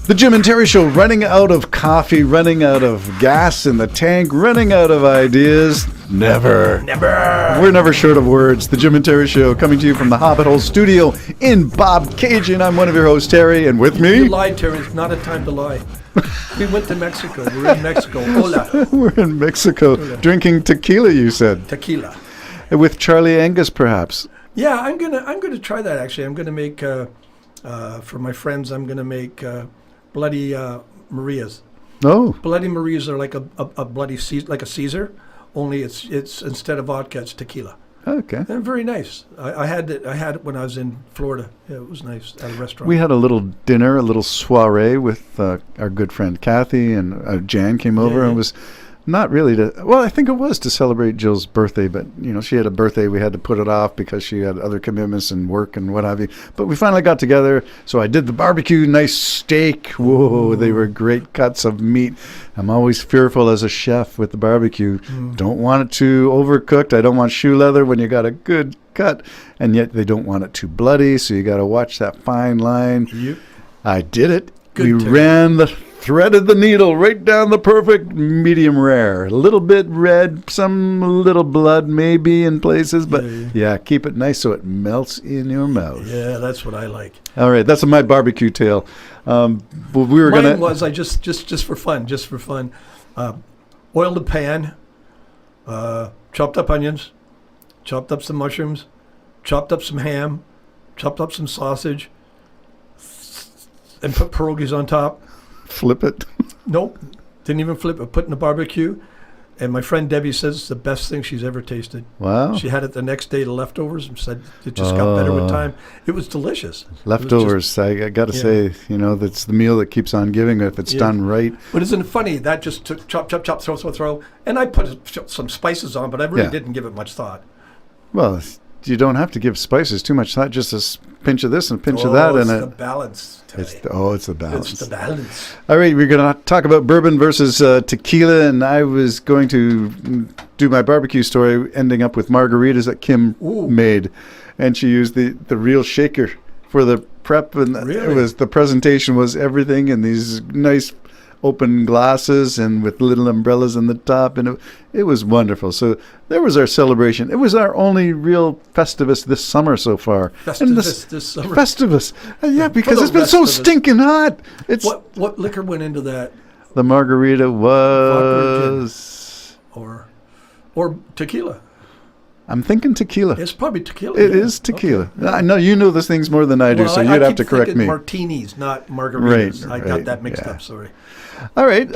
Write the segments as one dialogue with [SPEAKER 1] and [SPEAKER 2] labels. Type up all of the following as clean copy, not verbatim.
[SPEAKER 1] The Jim and Terry Show, running out of coffee, running out of gas in the tank, running out of ideas. Never. We're never short of words. The Jim and Terry Show, coming to you from the Hobbit Hole studio in Bobcaygeon. I'm one of your hosts, Terry, and with me...
[SPEAKER 2] You lied, Terry. It's not a time to lie. We went to Mexico. We're in Mexico. Hola.
[SPEAKER 1] We're in Mexico,
[SPEAKER 2] Hola.
[SPEAKER 1] Drinking tequila, you said.
[SPEAKER 2] Tequila.
[SPEAKER 1] With Charlie Angus, perhaps.
[SPEAKER 2] Yeah, I'm gonna try that, actually. I'm gonna make, for my friends, I'm gonna make Bloody Marias.
[SPEAKER 1] Oh.
[SPEAKER 2] Bloody Marias are like a bloody like a Caesar, only it's instead of vodka, it's tequila.
[SPEAKER 1] Okay.
[SPEAKER 2] And very nice. I had it when I was in Florida. Yeah, it was nice at a restaurant.
[SPEAKER 1] We had a little dinner, a little soiree with our good friend Kathy, and Jan came over and was not really I think it was to celebrate Jill's birthday, but she had a birthday. We had to put it off because she had other commitments and work and what have you. But we finally got together, so I did the barbecue, nice steak. Whoa, they were great cuts of meat. I'm always fearful as a chef with the barbecue. Don't want it too overcooked. I don't want shoe leather when you got a good cut, and yet they don't want it too bloody, so you got to watch that fine line.
[SPEAKER 2] Yep.
[SPEAKER 1] I did it.
[SPEAKER 2] Good
[SPEAKER 1] Threaded the needle right down the perfect medium rare. A little bit red, some little blood maybe in places, but yeah, keep it nice so it melts in your mouth.
[SPEAKER 2] Yeah, that's what I like.
[SPEAKER 1] All right, that's my barbecue tale. Mine
[SPEAKER 2] was I just for fun, oiled a pan, chopped up onions, chopped up some mushrooms, chopped up some ham, chopped up some sausage, and put pierogies on top.
[SPEAKER 1] Flip it?
[SPEAKER 2] Nope, didn't even flip it. Put in the barbecue, and my friend Debbie says it's the best thing she's ever tasted.
[SPEAKER 1] Wow.
[SPEAKER 2] She had it the next day, the leftovers, and said it just got better with time. It was delicious.
[SPEAKER 1] Leftovers, I got to say, that's the meal that keeps on giving if it's done right.
[SPEAKER 2] But isn't it funny? That just took chop, throw. And I put some spices on, but I really didn't give it much thought.
[SPEAKER 1] Well, you don't have to give spices too much thought, just a pinch of this and a pinch of that.
[SPEAKER 2] It's the balance.
[SPEAKER 1] It's the balance.
[SPEAKER 2] It's the balance.
[SPEAKER 1] All right, we're going to talk about bourbon versus tequila, and I was going to do my barbecue story ending up with margaritas that Kim made, and she used the real shaker for the prep, and the presentation was everything in these nice open glasses and with little umbrellas on the top, and it was wonderful. So there was our celebration. It was our only real Festivus this summer so far.
[SPEAKER 2] Festivus this summer.
[SPEAKER 1] Festivus. Yeah, because it's been so stinking hot.
[SPEAKER 2] What liquor went into that?
[SPEAKER 1] The margarita was...
[SPEAKER 2] Or tequila.
[SPEAKER 1] I'm thinking tequila.
[SPEAKER 2] It's probably tequila.
[SPEAKER 1] It is tequila. Okay. I know you know those things more than I do, so you'd have to correct me.
[SPEAKER 2] Martinis, not margaritas.
[SPEAKER 1] Right,
[SPEAKER 2] I got that mixed up, sorry.
[SPEAKER 1] All right,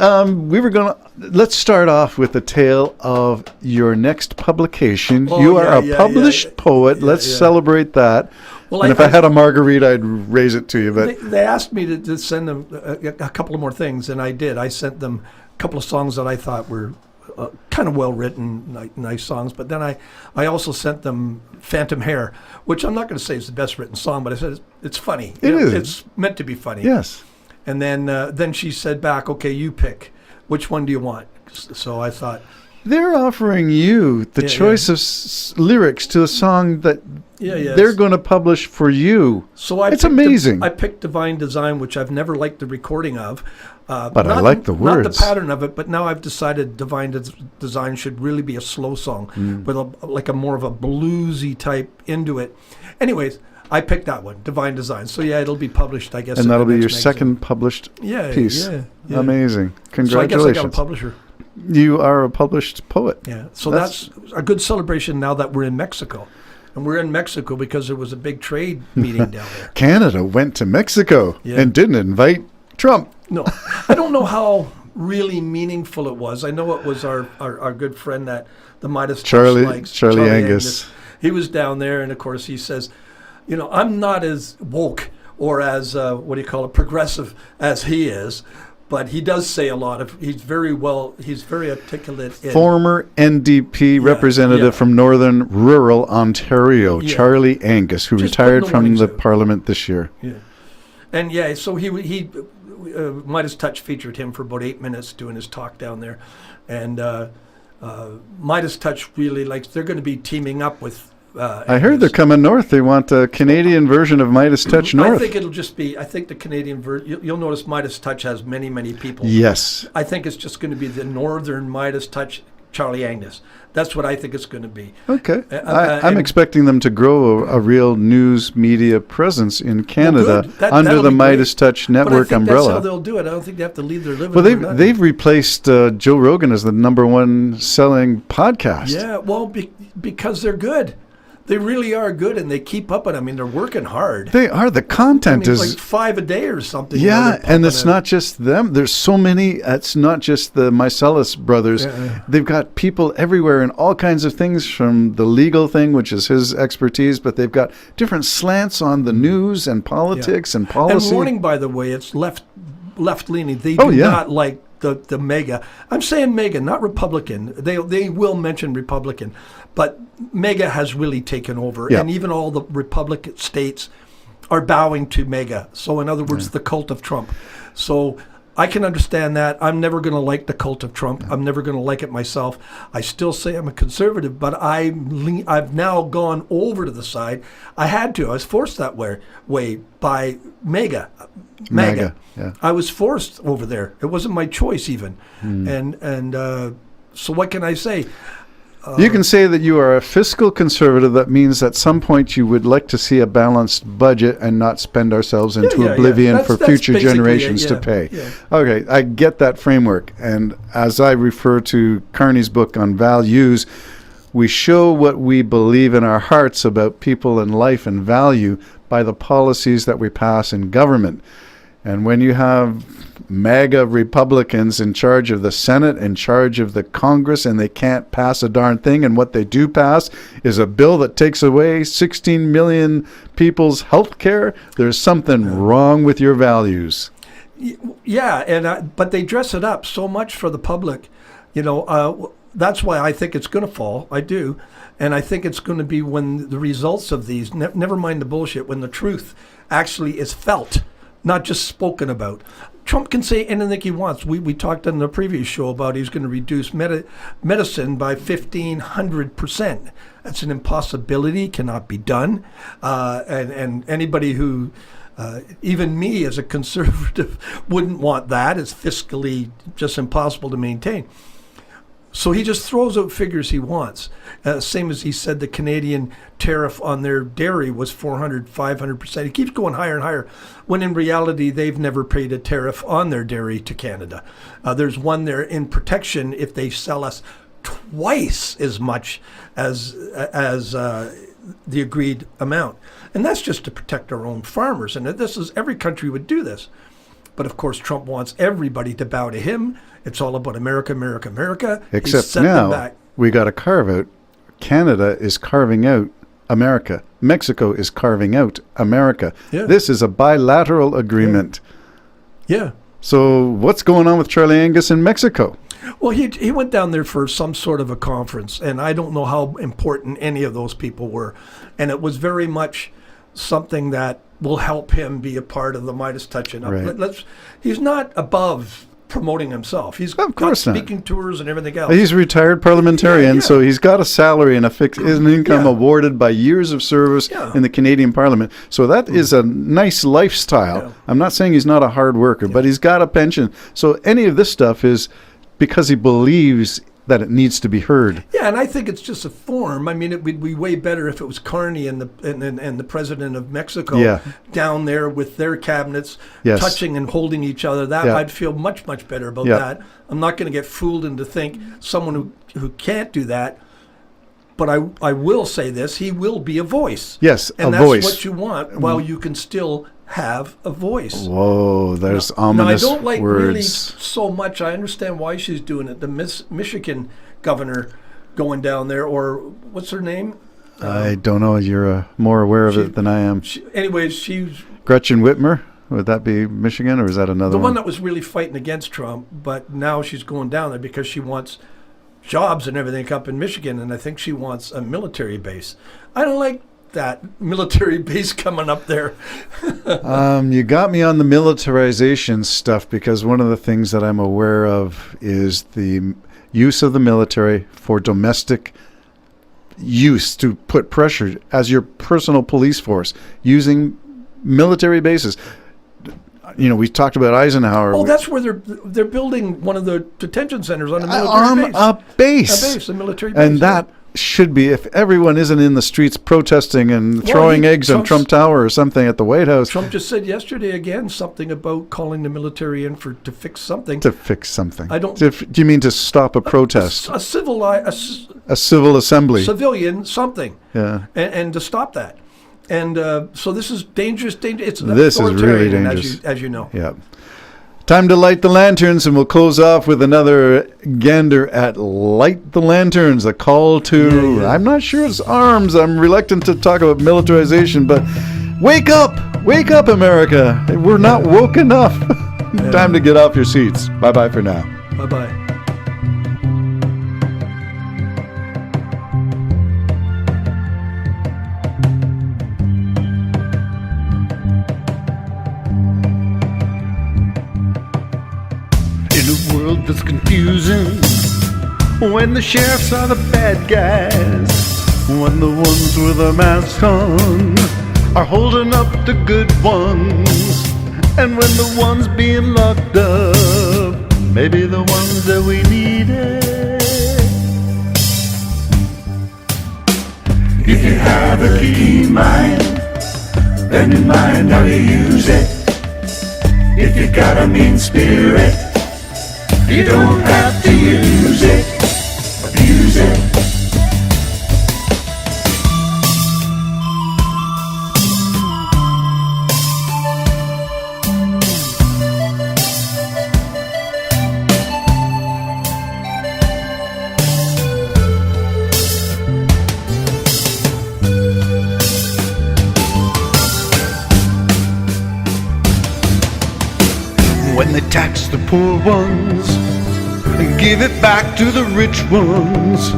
[SPEAKER 1] let's start off with the tale of your next publication. You are a published poet. Let's celebrate that. Well, and if I had a margarita, I'd raise it to you. But
[SPEAKER 2] they asked me to send them a couple of more things, and I did. I sent them a couple of songs that I thought were kind of well-written, nice songs. But then I also sent them Phantom Hair, which I'm not going to say is the best-written song, but I said it's funny.
[SPEAKER 1] It is.
[SPEAKER 2] It's meant to be funny.
[SPEAKER 1] Yes.
[SPEAKER 2] And then she said back, okay, you pick. Which one do you want? So I thought...
[SPEAKER 1] They're offering you the choice of lyrics to a song that they're going to publish for you.
[SPEAKER 2] So
[SPEAKER 1] it's amazing.
[SPEAKER 2] I picked Divine Design, which I've never liked the recording of.
[SPEAKER 1] But I like the words.
[SPEAKER 2] Not the pattern of it, but now I've decided Divine Design should really be a slow song with a more of a bluesy type into it. Anyways... I picked that one, Divine Design. So, it'll be published, I guess.
[SPEAKER 1] And that'll be your second published piece.
[SPEAKER 2] Yeah.
[SPEAKER 1] Amazing. Congratulations.
[SPEAKER 2] So I guess I got a publisher.
[SPEAKER 1] You are a published poet.
[SPEAKER 2] Yeah. So that's a good celebration now that we're in Mexico. And we're in Mexico because there was a big trade meeting down there.
[SPEAKER 1] Canada went to Mexico and didn't invite Trump.
[SPEAKER 2] No. I don't know how really meaningful it was. I know it was our good friend that the Midas
[SPEAKER 1] Charlie
[SPEAKER 2] likes.
[SPEAKER 1] Charlie Angus.
[SPEAKER 2] He was down there, and, of course, he says... I'm not as woke or as, progressive as he is, but he does say a lot of, he's very articulate.
[SPEAKER 1] Former NDP representative from northern rural Ontario, Charlie Angus, who retired from the Parliament this year.
[SPEAKER 2] Yeah. And so he Midas Touch featured him for about 8 minutes doing his talk down there. And Midas Touch really they're going to be teaming up with
[SPEAKER 1] I heard they're coming north. They want a Canadian version of Midas Touch North.
[SPEAKER 2] I think it'll just be. I think the Canadian version. You'll notice Midas Touch has many people.
[SPEAKER 1] Yes.
[SPEAKER 2] I think it's just going to be the northern Midas Touch, Charlie Angus. That's what I think it's going to be.
[SPEAKER 1] Okay. I'm expecting them to grow a real news media presence in Canada under the Midas Touch Network umbrella.
[SPEAKER 2] That's how they'll do it. I don't think they have to leave their living
[SPEAKER 1] room.
[SPEAKER 2] Well,
[SPEAKER 1] they've replaced Joe Rogan as the #1 selling podcast.
[SPEAKER 2] Yeah, well, because they're good. They really are good, and they keep up it. I mean, they're working hard.
[SPEAKER 1] They are. The content is
[SPEAKER 2] like 5 a day or something.
[SPEAKER 1] Yeah, and it's not just them. There's so many. It's not just the Mycelis brothers. Yeah. They've got people everywhere in all kinds of things, from the legal thing, which is his expertise, but they've got different slants on the news and politics and policy.
[SPEAKER 2] And Morning, by the way, it's left-leaning. They do not like the MAGA. I'm saying MAGA, not Republican. They will mention Republican, but MAGA has really taken over, and even all the Republican states are bowing to MAGA. So in other words, the cult of Trump. So I can understand that. I'm never going to like the cult of Trump. I'm never going to like it myself. I still say I'm a conservative, but I've now gone over to the side. I had to. I was forced that way by MAGA.
[SPEAKER 1] Yeah.
[SPEAKER 2] I was forced over there. It wasn't my choice even. And so what can I say?
[SPEAKER 1] You can say that you are a fiscal conservative. That means at some point you would like to see a balanced budget and not spend ourselves into oblivion for future generations to pay. Yeah. Okay, I get that framework. And as I refer to Carney's book on values, we show what we believe in our hearts about people and life and value by the policies that we pass in government. And when you have MAGA Republicans in charge of the Senate, in charge of the Congress, and they can't pass a darn thing, and what they do pass is a bill that takes away 16 million people's health care, there's something wrong with your values.
[SPEAKER 2] Yeah, but they dress it up so much for the public. That's why I think it's going to fall. I do. And I think it's going to be when the results of these, never mind the bullshit, when the truth actually is felt, not just spoken about. Trump can say anything he wants. We talked on the previous show about he's going to reduce medicine by 1,500%. That's an impossibility, cannot be done. And anybody who, even me as a conservative, wouldn't want that. It's fiscally just impossible to maintain. So he just throws out figures he wants. Same as he said the Canadian tariff on their dairy was 400, 500%. He keeps going higher and higher, when in reality they've never paid a tariff on their dairy to Canada. There's one there in protection if they sell us twice as much as the agreed amount. And that's just to protect our own farmers. And every country would do this. But of course, Trump wants everybody to bow to him. It's all about America, America, America.
[SPEAKER 1] Except now we got to carve out. Canada is carving out America. Mexico is carving out America. Yeah. This is a bilateral agreement.
[SPEAKER 2] Yeah.
[SPEAKER 1] So what's going on with Charlie Angus in Mexico?
[SPEAKER 2] Well, he went down there for some sort of a conference, and I don't know how important any of those people were. And it was very much something that will help him be a part of the Midas Touch. Right. He's not above promoting himself. He's got speaking tours and everything else.
[SPEAKER 1] He's a retired parliamentarian, so he's got a salary and an income awarded by years of service in the Canadian Parliament. So that is a nice lifestyle. Yeah. I'm not saying he's not a hard worker, but he's got a pension. So any of this stuff is because he believes that it needs to be heard.
[SPEAKER 2] Yeah, and I think it's just a form. I mean, it would be way better if it was Carney and the president of Mexico down there with their cabinets touching and holding each other. I'd feel much, much better about that. I'm not going to get fooled into think someone who can't do that. But I will say this: he will be a voice.
[SPEAKER 1] Yes,
[SPEAKER 2] and
[SPEAKER 1] a voice.
[SPEAKER 2] And that's what you want. While you can still have a voice.
[SPEAKER 1] Whoa, there's ominous words.
[SPEAKER 2] I don't like really so much. I understand why she's doing it. The Michigan governor going down there, or what's her name?
[SPEAKER 1] I don't know. You're more aware of it than I am.
[SPEAKER 2] She's
[SPEAKER 1] Gretchen Whitmer. Would that be Michigan, or is that another one?
[SPEAKER 2] The one that was really fighting against Trump, but now she's going down there because she wants jobs and everything up in Michigan, and I think she wants a military base. I don't like that military base coming up there.
[SPEAKER 1] You got me on the militarization stuff, because one of the things that I'm aware of is the use of the military for domestic use to put pressure as your personal police force using military bases. We talked about Eisenhower.
[SPEAKER 2] Oh, that's where they're building one of the detention centers on a military base.
[SPEAKER 1] A base.
[SPEAKER 2] A base, a military base.
[SPEAKER 1] And that should be, if everyone isn't in the streets protesting and throwing eggs on Trump Tower or something at the White House.
[SPEAKER 2] Trump just said yesterday again something about calling the military in to fix something.
[SPEAKER 1] To fix something.
[SPEAKER 2] I don't.
[SPEAKER 1] Do you mean to stop a protest?
[SPEAKER 2] A civil
[SPEAKER 1] assembly.
[SPEAKER 2] Civilian something.
[SPEAKER 1] Yeah.
[SPEAKER 2] And to stop that. And so this is dangerous. It's
[SPEAKER 1] this is really
[SPEAKER 2] authoritarian,
[SPEAKER 1] dangerous,
[SPEAKER 2] as you know.
[SPEAKER 1] Yeah. Time to light the lanterns, and we'll close off with another gander at Light the Lanterns, a call to,
[SPEAKER 2] Yeah.
[SPEAKER 1] I'm not sure it's arms. I'm reluctant to talk about militarization, but wake up, America. We're not woke enough. Time to get off your seats. Bye-bye for now.
[SPEAKER 2] Bye-bye.
[SPEAKER 1] In a world that's confusing, when the sheriffs are the bad guys, when the ones with the masks on are holding up the good ones, and when the ones being locked up may be the ones that we needed.
[SPEAKER 3] If you have a keen mind, then in mind how you use it. If you got a mean spirit, you don't have to use it, abuse it.
[SPEAKER 1] When they tax the poor ones and give it back to the rich ones,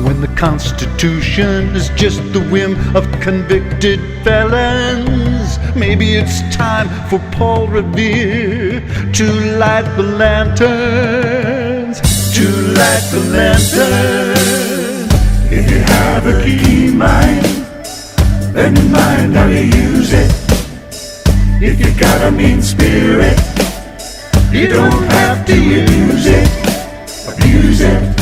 [SPEAKER 1] when the Constitution is just the whim of convicted felons, maybe it's time for Paul Revere to light the lanterns, to light the lanterns.
[SPEAKER 3] If you have a keen mind, then in mind how you use it. If you got a mean spirit, you don't have to use it, abuse it.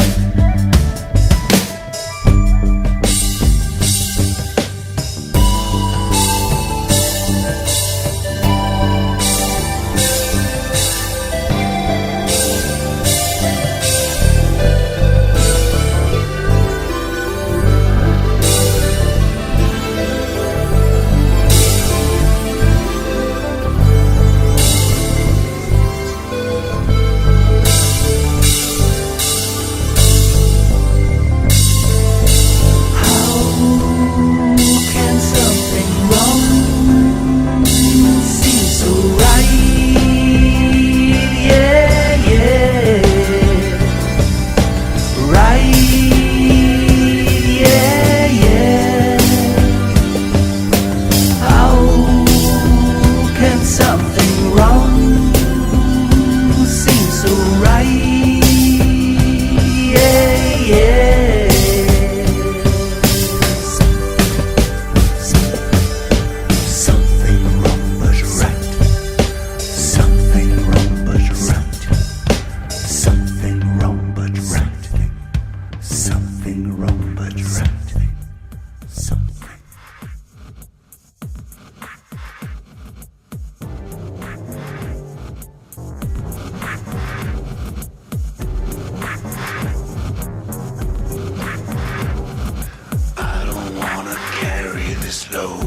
[SPEAKER 3] This load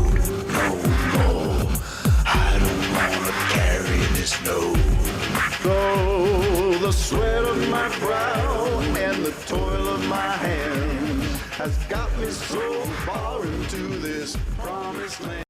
[SPEAKER 3] no more. I don't wanna carry this load. So the sweat of my brow and the toil of my hands has got me so far into this promised land.